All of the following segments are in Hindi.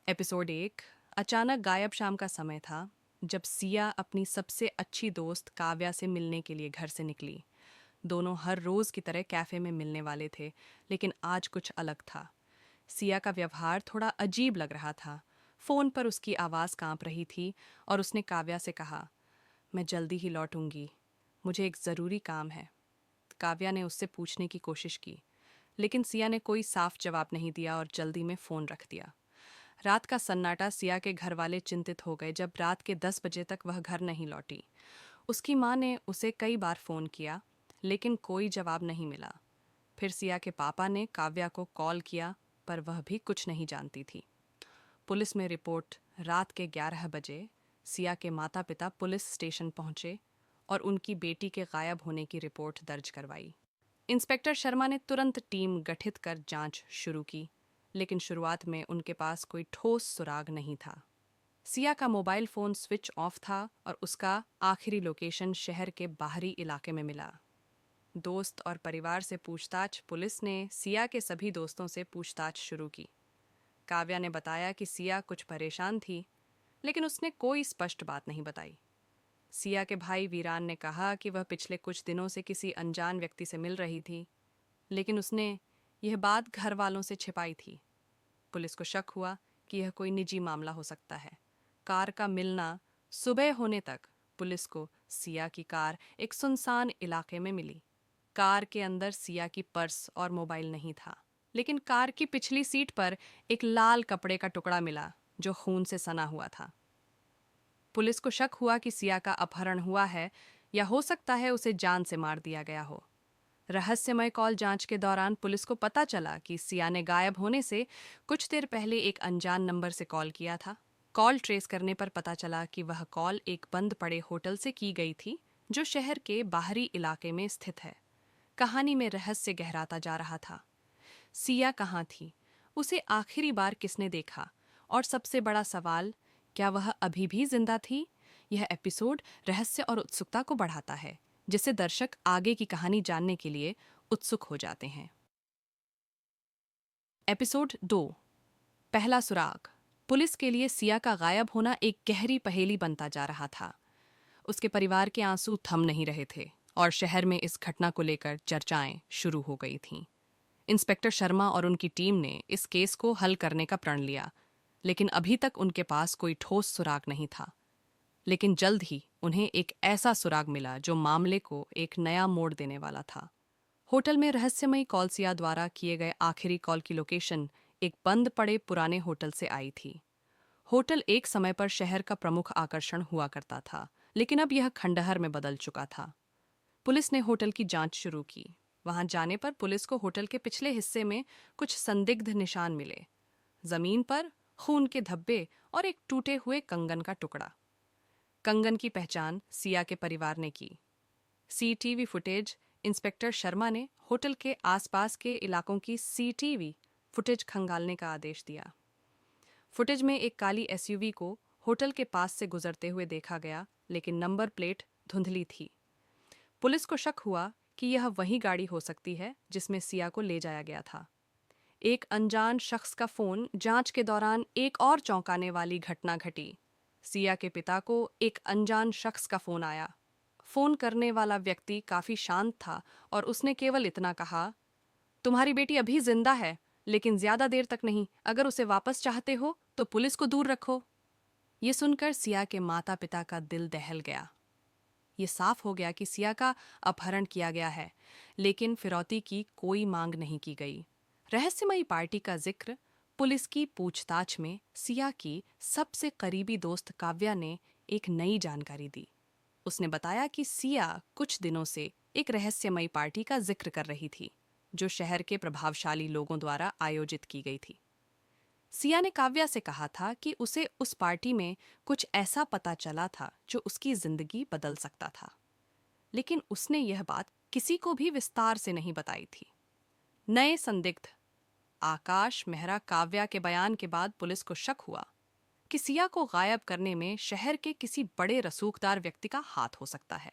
एपिसोड 1। अचानक गायब शाम का समय था जब सिया अपनी सबसे अच्छी दोस्त काव्या से मिलने के लिए घर से निकली। दोनों हर रोज की तरह कैफे में मिलने वाले थे, लेकिन आज कुछ अलग था। सिया का व्यवहार थोड़ा अजीब लग रहा था। फोन पर उसकी आवाज कांप रही थी और उसने काव्या से कहा, मैं जल्दी ही लौटूंगी, मुझे एक जरूरी काम है। काव्या ने उससे पूछने की कोशिश की, लेकिन सिया ने कोई साफ जवाब नहीं दिया और जल्दी में फोन रख दिया। रात का सन्नाटा। सिया के घर वाले चिंतित हो गए जब रात के 10 बजे तक वह घर नहीं लौटी। उसकी माँ ने उसे कई बार फोन किया, लेकिन कोई जवाब नहीं मिला। फिर सिया के पापा ने काव्या को कॉल किया, पर वह भी कुछ नहीं जानती थी। पुलिस में रिपोर्ट। रात के 11 बजे सिया के माता पिता पुलिस स्टेशन पहुंचे और उनकी बेटी के गायब होने की रिपोर्ट दर्ज करवाई। इंस्पेक्टर शर्मा ने तुरंत टीम गठित कर जांच शुरू की, लेकिन शुरुआत में उनके पास कोई ठोस सुराग नहीं था। सिया का मोबाइल फोन स्विच ऑफ था और उसका आखिरी लोकेशन शहर के बाहरी इलाके में मिला। दोस्त और परिवार से पूछताछ। पुलिस ने सिया के सभी दोस्तों से पूछताछ शुरू की। काव्या ने बताया कि सिया कुछ परेशान थी, लेकिन उसने कोई स्पष्ट बात नहीं बताई। सिया के भाई वीरान ने कहा कि वह पिछले कुछ दिनों से किसी अनजान व्यक्ति से मिल रही थी, लेकिन उसने यह बात घर वालों से छिपाई थी। पुलिस को शक हुआ कि यह कोई निजी मामला हो सकता है। कार का मिलना। सुबह होने तक पुलिस को सिया की कार एक सुनसान इलाके में मिली। कार के अंदर सिया की पर्स और मोबाइल नहीं था, लेकिन कार की पिछली सीट पर एक लाल कपड़े का टुकड़ा मिला जो खून से सना हुआ था। पुलिस को शक हुआ कि सिया का अपहरण हुआ है, या हो सकता है उसे जान से मार दिया गया हो। रहस्यमय कॉल जांच के दौरान पुलिस को पता चला कि सिया ने गायब होने से कुछ देर पहले एक अनजान नंबर से कॉल किया था। कॉल ट्रेस करने पर पता चला कि वह कॉल एक बंद पड़े होटल से की गई थी, जो शहर के बाहरी इलाके में स्थित है। कहानी में रहस्य गहराता जा रहा था। सिया कहाँ थी? उसे आखिरी बार किसने देखा? और सबसे बड़ा सवाल, क्या वह अभी भी जिंदा थी? यह एपिसोड रहस्य और उत्सुकता को बढ़ाता है, जिससे दर्शक आगे की कहानी जानने के लिए उत्सुक हो जाते हैं। एपिसोड 2। पहला सुराग। पुलिस के लिए सिया का गायब होना एक गहरी पहेली बनता जा रहा था। उसके परिवार के आंसू थम नहीं रहे थे और शहर में इस घटना को लेकर चर्चाएं शुरू हो गई थीं। इंस्पेक्टर शर्मा और उनकी टीम ने इस केस को हल करने का प्रण लिया, लेकिन अभी तक उनके पास कोई ठोस सुराग नहीं था। लेकिन जल्द ही उन्हें एक ऐसा सुराग मिला जो मामले को एक नया मोड़ देने वाला था। होटल में रहस्यमयी कॉल सिया द्वारा किए गए आखिरी कॉल की लोकेशन एक बंद पड़े पुराने होटल से आई थी। होटल एक समय पर शहर का प्रमुख आकर्षण हुआ करता था, लेकिन अब यह खंडहर में बदल चुका था। पुलिस ने होटल की जांच शुरू की। वहां जाने पर पुलिस को होटल के पिछले हिस्से में कुछ संदिग्ध निशान मिले। जमीन पर खून के धब्बे और एक टूटे हुए कंगन का टुकड़ा। कंगन की पहचान सिया के परिवार ने की। CTV footage. इंस्पेक्टर शर्मा ने होटल के आसपास के इलाकों की सीटीवी फुटेज खंगालने का आदेश दिया। फुटेज में एक काली एसयूवी को होटल के पास से गुजरते हुए देखा गया, लेकिन नंबर प्लेट धुंधली थी। पुलिस को शक हुआ कि यह वही गाड़ी हो सकती है जिसमें सिया को ले जाया गया था। एक अनजान शख्स का फोन। जांच के दौरान एक और चौंकाने वाली घटना घटी। सिया के पिता को एक अनजान शख्स का फोन आया। फोन करने वाला व्यक्ति काफी शांत था और उसने केवल इतना कहा, तुम्हारी बेटी अभी जिंदा है, लेकिन ज्यादा देर तक नहीं। अगर उसे वापस चाहते हो तो पुलिस को दूर रखो। ये सुनकर सिया के माता पिता का दिल दहल गया। ये साफ हो गया कि सिया का अपहरण किया गया है, लेकिन फिरौती की कोई मांग नहीं की गई। रहस्यमयी पार्टी का जिक्र। पुलिस की पूछताछ में सिया की सबसे करीबी दोस्त काव्या ने एक नई जानकारी दी। उसने बताया कि सिया कुछ दिनों से एक रहस्यमयी पार्टी का जिक्र कर रही थी, जो शहर के प्रभावशाली लोगों द्वारा आयोजित की गई थी। सिया ने काव्या से कहा था कि उसे उस पार्टी में कुछ ऐसा पता चला था जो उसकी जिंदगी बदल सकता था, लेकिन उसने यह बात किसी को भी विस्तार से नहीं बताई थी। नए संदिग्ध। आकाश मेहरा। काव्या के बयान के बाद पुलिस को शक हुआ कि सिया को गायब करने में शहर के किसी बड़े रसूखदार व्यक्ति का हाथ हो सकता है।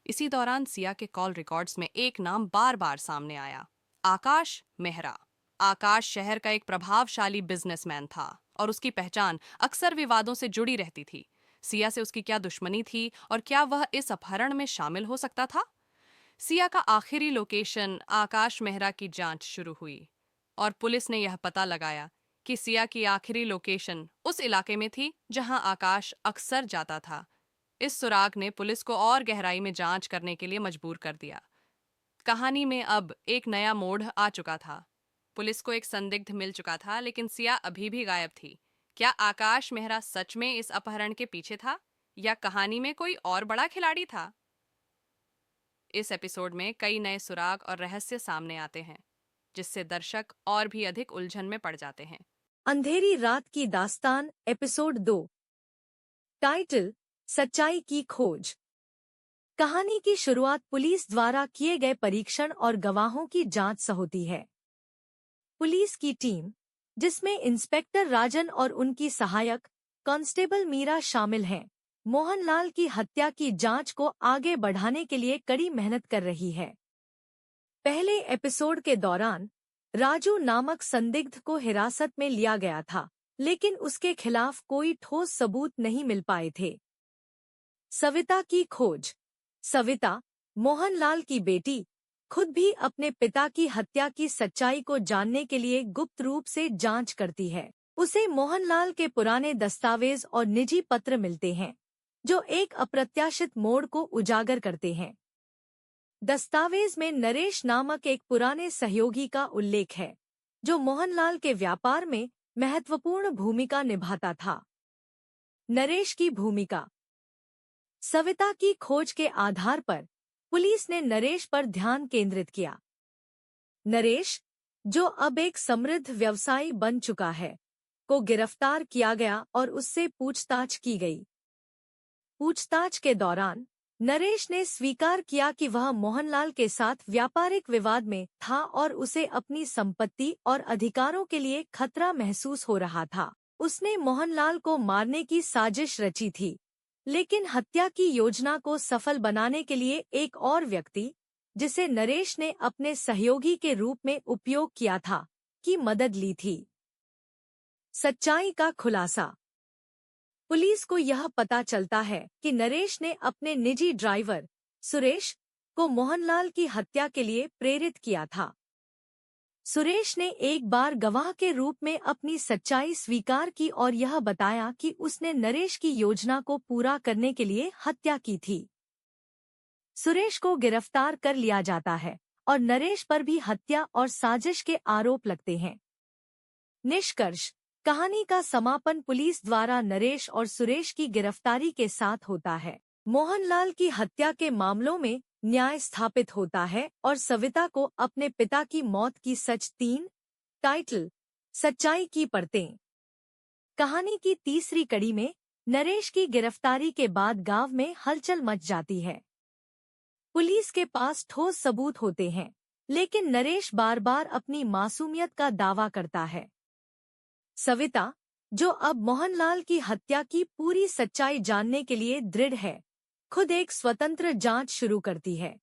इसी दौरान सिया के कॉल रिकॉर्ड्स में एक नाम बार बार सामने आया, आकाश मेहरा। आकाश शहर का एक प्रभावशाली बिजनेसमैन था और उसकी पहचान अक्सर विवादों से जुड़ी रहती थी। सिया से उसकी क्या दुश्मनी थी और क्या वह इस अपहरण में शामिल हो सकता था? सिया का आखिरी लोकेशन आकाश मेहरा की जांच शुरू हुई और पुलिस ने यह पता लगाया कि सिया की आखिरी लोकेशन उस इलाके में थी जहां आकाश अक्सर जाता था। इस सुराग ने पुलिस को और गहराई में जांच करने के लिए मजबूर कर दिया। कहानी में अब एक नया मोड़ आ चुका था। पुलिस को एक संदिग्ध मिल चुका था, लेकिन सिया अभी भी गायब थी। क्या आकाश मेहरा सच में इस अपहरण के पीछे था या कहानी में कोई और बड़ा खिलाड़ी था? इस एपिसोड में कई नए सुराग और रहस्य सामने आते हैं, जिससे दर्शक और भी अधिक उलझन में पड़ जाते हैं। अंधेरी रात की दास्तान एपिसोड 2। टाइटल: सच्चाई की खोज। कहानी की शुरुआत पुलिस द्वारा किए गए परीक्षण और गवाहों की जांच से होती है। पुलिस की टीम, जिसमें इंस्पेक्टर राजन और उनकी सहायक कांस्टेबल मीरा शामिल हैं, मोहनलाल की हत्या की जांच को आगे बढ़ाने के लिए कड़ी मेहनत कर रही है। पहले एपिसोड के दौरान राजू नामक संदिग्ध को हिरासत में लिया गया था, लेकिन उसके खिलाफ कोई ठोस सबूत नहीं मिल पाए थे। सविता की खोज। सविता, मोहनलाल की बेटी, खुद भी अपने पिता की हत्या की सच्चाई को जानने के लिए गुप्त रूप से जांच करती है। उसे मोहनलाल के पुराने दस्तावेज और निजी पत्र मिलते हैं, जो एक अप्रत्याशित मोड़ को उजागर करते हैं। दस्तावेज में नरेश नामक एक पुराने सहयोगी का उल्लेख है, जो मोहनलाल के व्यापार में महत्वपूर्ण भूमिका निभाता था। नरेश की भूमिका। सविता की खोज के आधार पर पुलिस ने नरेश पर ध्यान केंद्रित किया। नरेश, जो अब एक समृद्ध व्यवसायी बन चुका है, को गिरफ्तार किया गया और उससे पूछताछ की गई। पूछताछ के दौरान नरेश ने स्वीकार किया कि वह मोहनलाल के साथ व्यापारिक विवाद में था और उसे अपनी संपत्ति और अधिकारों के लिए खतरा महसूस हो रहा था। उसने मोहनलाल को मारने की साजिश रची थी, लेकिन हत्या की योजना को सफल बनाने के लिए एक और व्यक्ति, जिसे नरेश ने अपने सहयोगी के रूप में उपयोग किया था, की मदद ली थी। सच्चाई का खुलासा। पुलिस को यह पता चलता है कि नरेश ने अपने निजी ड्राइवर सुरेश को मोहनलाल की हत्या के लिए प्रेरित किया था। सुरेश ने एक बार गवाह के रूप में अपनी सच्चाई स्वीकार की और यह बताया कि उसने नरेश की योजना को पूरा करने के लिए हत्या की थी। सुरेश को गिरफ्तार कर लिया जाता है और नरेश पर भी हत्या और साजिश के आरोप लगते हैं। निष्कर्ष: कहानी का समापन पुलिस द्वारा नरेश और सुरेश की गिरफ्तारी के साथ होता है। मोहनलाल की हत्या के मामलों में न्याय स्थापित होता है और सविता को अपने पिता की मौत की सच। 3। टाइटल: सच्चाई की परतें। कहानी की तीसरी कड़ी में नरेश की गिरफ्तारी के बाद गांव में हलचल मच जाती है। पुलिस के पास ठोस सबूत होते हैं, लेकिन नरेश बार बार अपनी मासूमियत का दावा करता है। सविता, जो अब मोहनलाल की हत्या की पूरी सच्चाई जानने के लिए दृढ़ है, खुद एक स्वतंत्र जांच शुरू करती है।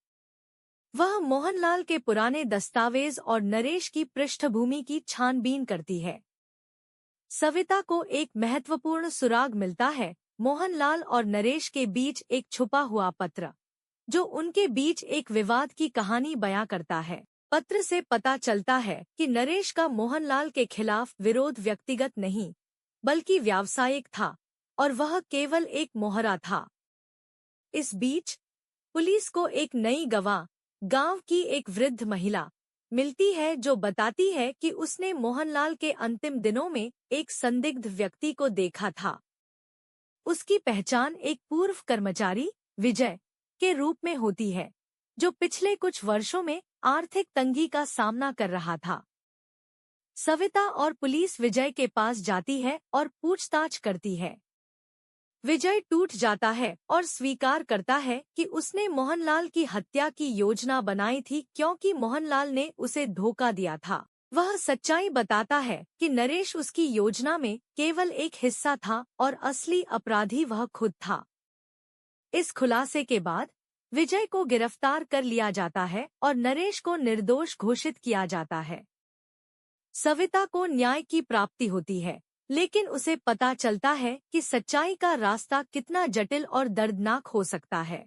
वह मोहनलाल के पुराने दस्तावेज और नरेश की पृष्ठभूमि की छानबीन करती है। सविता को एक महत्वपूर्ण सुराग मिलता है: मोहनलाल और नरेश के बीच एक छुपा हुआ पत्र, जो उनके बीच एक विवाद की कहानी बयां करता है। पत्र से पता चलता है कि नरेश का मोहनलाल के खिलाफ विरोध व्यक्तिगत नहीं, बल्कि व्यावसायिक था और वह केवल एक मोहरा था। इस बीच पुलिस को एक नई गवाह, गांव की एक वृद्ध महिला, मिलती है, जो बताती है कि उसने मोहनलाल के अंतिम दिनों में एक संदिग्ध व्यक्ति को देखा था। उसकी पहचान एक पूर्व कर्मचारी विजय के रूप में होती है, जो पिछले कुछ वर्षों में आर्थिक तंगी का सामना कर रहा था। सविता और पुलिस विजय के पास जाती है और पूछताछ करती है। विजय टूट जाता है और स्वीकार करता है कि उसने मोहनलाल की हत्या की योजना बनाई थी क्योंकि मोहनलाल ने उसे धोखा दिया था। वह सच्चाई बताता है कि नरेश उसकी योजना में केवल एक हिस्सा था और असली अपराधी वह खुद था। इस खुलासे के बाद विजय को गिरफ्तार कर लिया जाता है और नरेश को निर्दोष घोषित किया जाता है। सविता को न्याय की प्राप्ति होती है, लेकिन उसे पता चलता है कि सच्चाई का रास्ता कितना जटिल और दर्दनाक हो सकता है।